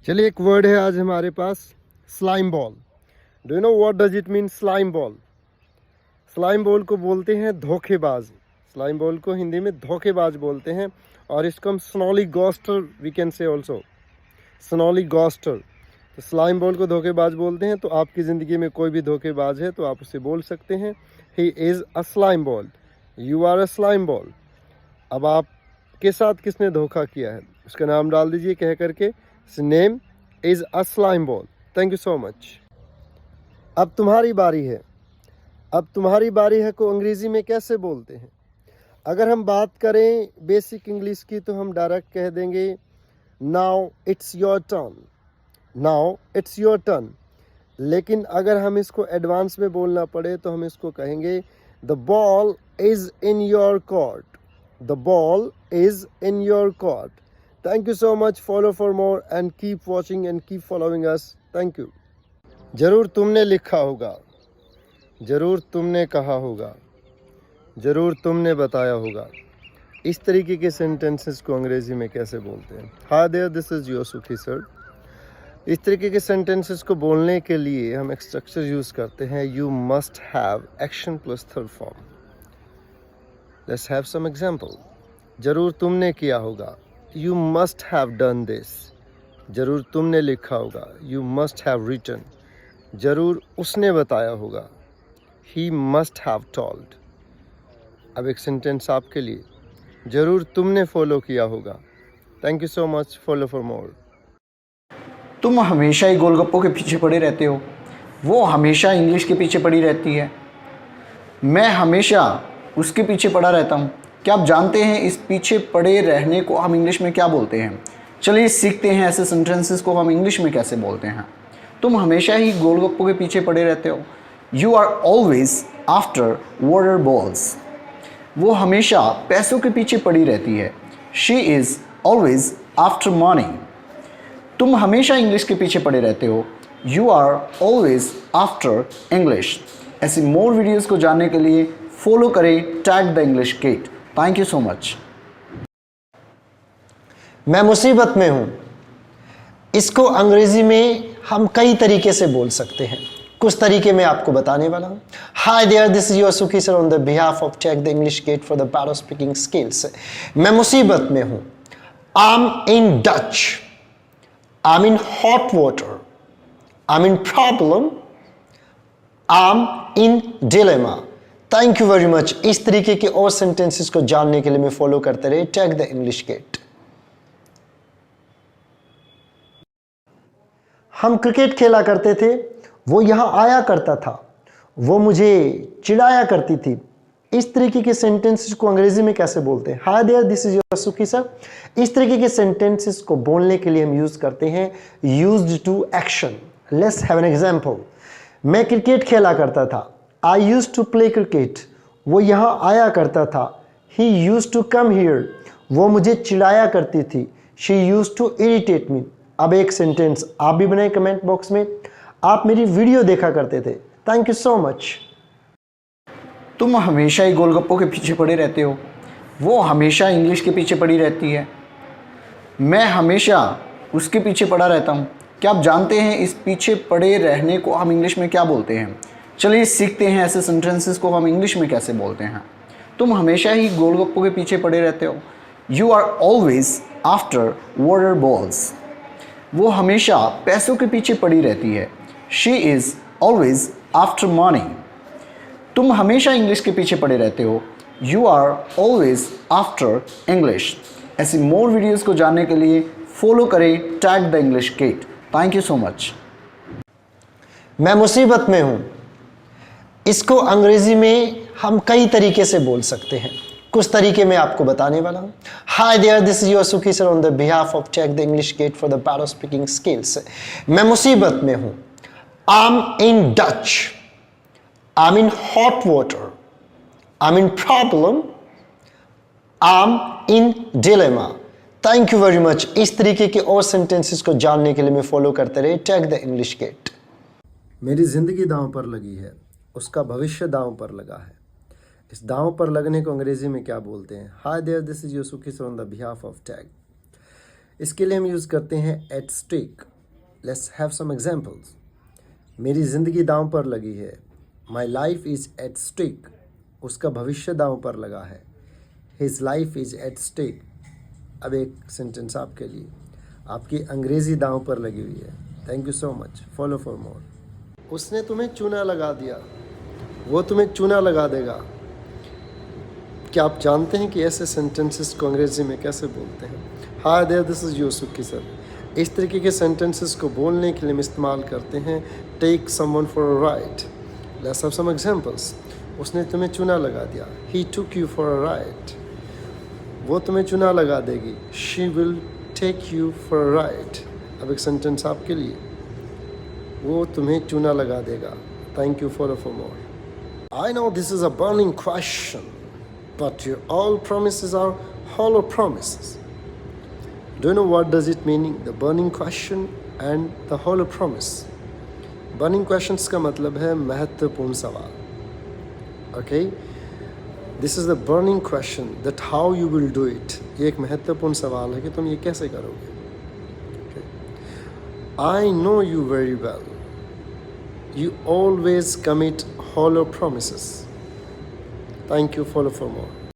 चलिए, एक वर्ड है आज हमारे पास, slime ball. Do you know what does it mean slime ball? Slime ball को बोलते हैं धोखेबाज। स्लाइम बॉल को हिंदी में धोखेबाज बोलते हैं, और इसको हम स्नॉली गोस्टर वी कैन से ऑल्सो, स्नॉली गोस्टर। तो स्लाइम बॉल को धोखेबाज बोलते हैं। तो आपकी ज़िंदगी में कोई भी धोखेबाज है तो आप उसे बोल सकते हैं, he is a slime ball, you are a slime ball. अब आपके साथ किसने धोखा किया है उसका नाम डाल दीजिए कह करके, name is a slime ball. Thank you so much. अब तुम्हारी बारी है। अब तुम्हारी बारी है को अंग्रेज़ी में कैसे बोलते हैं? अगर हम बात करें बेसिक इंग्लिश की तो हम डायरेक्ट कह देंगे now it's your turn, now it's your turn. लेकिन अगर हम इसको एडवांस में बोलना पड़े तो हम इसको कहेंगे the ball is in your court, the ball is in your court. Thank you so much. Follow for more and keep watching and keep following us. Thank you. जरूर तुमने लिखा होगा, जरूर तुमने कहा होगा, जरूर तुमने बताया होगा। इस तरीके के सेंटेंसेस को अंग्रेजी में कैसे बोलते हैं? Hi there, this is your Sukhi sir. इस तरीके के सेंटेंसेस को बोलने के लिए हम एक स्ट्रक्चर यूज करते हैं, you must have action plus third form. Let's have some example. जरूर तुमने किया होगा, You must have done this. जरूर तुमने लिखा होगा, You must have written. जरूर उसने बताया होगा, He must have told. अब एक सेंटेंस आपके लिए, जरूर तुमने फॉलो किया होगा। Thank you so much. Follow for more. तुम हमेशा ही गोलगप्पों के पीछे पड़े रहते हो, वो हमेशा इंग्लिश के पीछे पड़ी रहती है, मैं हमेशा उसके पीछे पड़ा रहता हूँ। क्या आप जानते हैं इस पीछे पड़े रहने को हम इंग्लिश में क्या बोलते हैं? चलिए सीखते हैं ऐसे सेंटेंसेस को हम इंग्लिश में कैसे बोलते हैं। तुम हमेशा ही गोलगप्पों के पीछे पड़े रहते हो, you are always after water balls. वो हमेशा पैसों के पीछे पड़ी रहती है, she is always after money. तुम हमेशा इंग्लिश के पीछे पड़े रहते हो, you are always after English. ऐसी मोर वीडियोज़ को जानने के लिए फॉलो करें tag the English gate. Thank you so much. मैं मुसीबत में हूं, इसको अंग्रेजी में हम कई तरीके से बोल सकते हैं, कुछ तरीके मैं आपको बताने वाला हूं। Hi there, this is your Sukhi sir on the behalf of check the English gate for the power speaking skills. मैं मुसीबत में हूं, I am in Dutch, I am in hot water, I am in problem, I am in dilemma. Thank you very much. इस तरीके के और sentences को जानने के लिए मैं फॉलो करते रहे टैग द इंग्लिश गेट। हम क्रिकेट खेला करते थे, वो यहां आया करता था, वो मुझे चिढ़ाया करती थी। इस तरीके के सेंटेंसेस को अंग्रेजी में कैसे बोलते हैं? Hi there, this is your Sukhi sir. इस तरीके के सेंटेंसेस को बोलने के लिए हम यूज करते हैं used to action. Let's have an example. मैं क्रिकेट खेला करता था, I use to play cricket. वो यहाँ आया करता था, he use to come here. वो मुझे चिढ़ाया करती थी, she use to irritate me. अब एक सेंटेंस आप भी बनाए कमेंट बॉक्स में। आप मेरी वीडियो देखा करते थे। Thank you so much. तुम हमेशा ही गोलगप्पों के पीछे पड़े रहते हो, वो हमेशा इंग्लिश के पीछे पड़ी रहती है, मैं हमेशा उसके पीछे पड़ा रहता हूँ। क्या आप जानते हैं इस पीछे पड़े रहने को हम इंग्लिश में क्या बोलते हैं? चलिए सीखते हैं ऐसे सेंटेंसेस को हम इंग्लिश में कैसे बोलते हैं। तुम हमेशा ही गोलगप्पों के पीछे पड़े रहते हो, you are always after water balls. वो हमेशा पैसों के पीछे पड़ी रहती है, she is always after money. तुम हमेशा इंग्लिश के पीछे पड़े रहते हो, you are always after English. ऐसी मोर वीडियोज़ को जानने के लिए फॉलो करें tag the English gate. Thank you so much. मैं मुसीबत में हूं, इसको अंग्रेजी में हम कई तरीके से बोल सकते हैं, कुछ तरीके मैं आपको बताने वाला हूं। Hi there, this is your Sukhi sir on the behalf of check the English gate for the power speaking skills. मैं मुसीबत में हूं, I am in Dutch, I am in hot water, I am in problem, I am in dilemma. Thank you very much. इस तरीके के और sentences को जानने के लिए मैं फॉलो करते रहे टैग द इंग्लिश गेट। मेरी जिंदगी दांव पर लगी है, उसका भविष्य दांव पर लगा है। इस दांव पर लगने को अंग्रेजी में क्या बोलते हैं? Hi there, this is your Sukhi sir on the behalf of tag. इसके लिए हम यूज़ करते हैं at stake. Let's have some examples. मेरी ज़िंदगी दांव पर लगी है. My life is at stake. उसका भविष्य दांव पर लगा है. His life is at stake. अब एक सेंटेंस आपके लिए. आपकी अंग्रेज़ी दांव पर लगी हुई है. Thank you so much. Follow for more. उसने तुम्हें चूना लगा दिया. वो तुम्हें चूना लगा देगा. क्या आप जानते हैं कि ऐसे सेंटेंसेस को अंग्रेज़ी में कैसे बोलते हैं? Hi there, this is Yosuki sir. इस तरीके के सेंटेंसेस को बोलने के लिए हम इस्तेमाल करते हैं take someone for a ride. Let's have some examples. उसने तुम्हें चूना लगा दिया. He took you for a ride. वो तुम्हें चूना लगा देगी. She will take you for a ride. अब एक सेंटेंस आपके लिए. वो तुम्हें चूना लगा देगा. Thank you. Follow for more. I know this is a burning question, but your all promises are hollow promises. Do you know what does it mean, the burning question and the hollow promise? Burning questions का मतलब है महत्वपूर्ण सवाल. Okay? This is the burning question that how you will do it. ये एक महत्वपूर्ण सवाल है कि तुम ये कैसे करोगे. Okay? I know you very well. You always commit hollow promises. Thank you. Follow for more.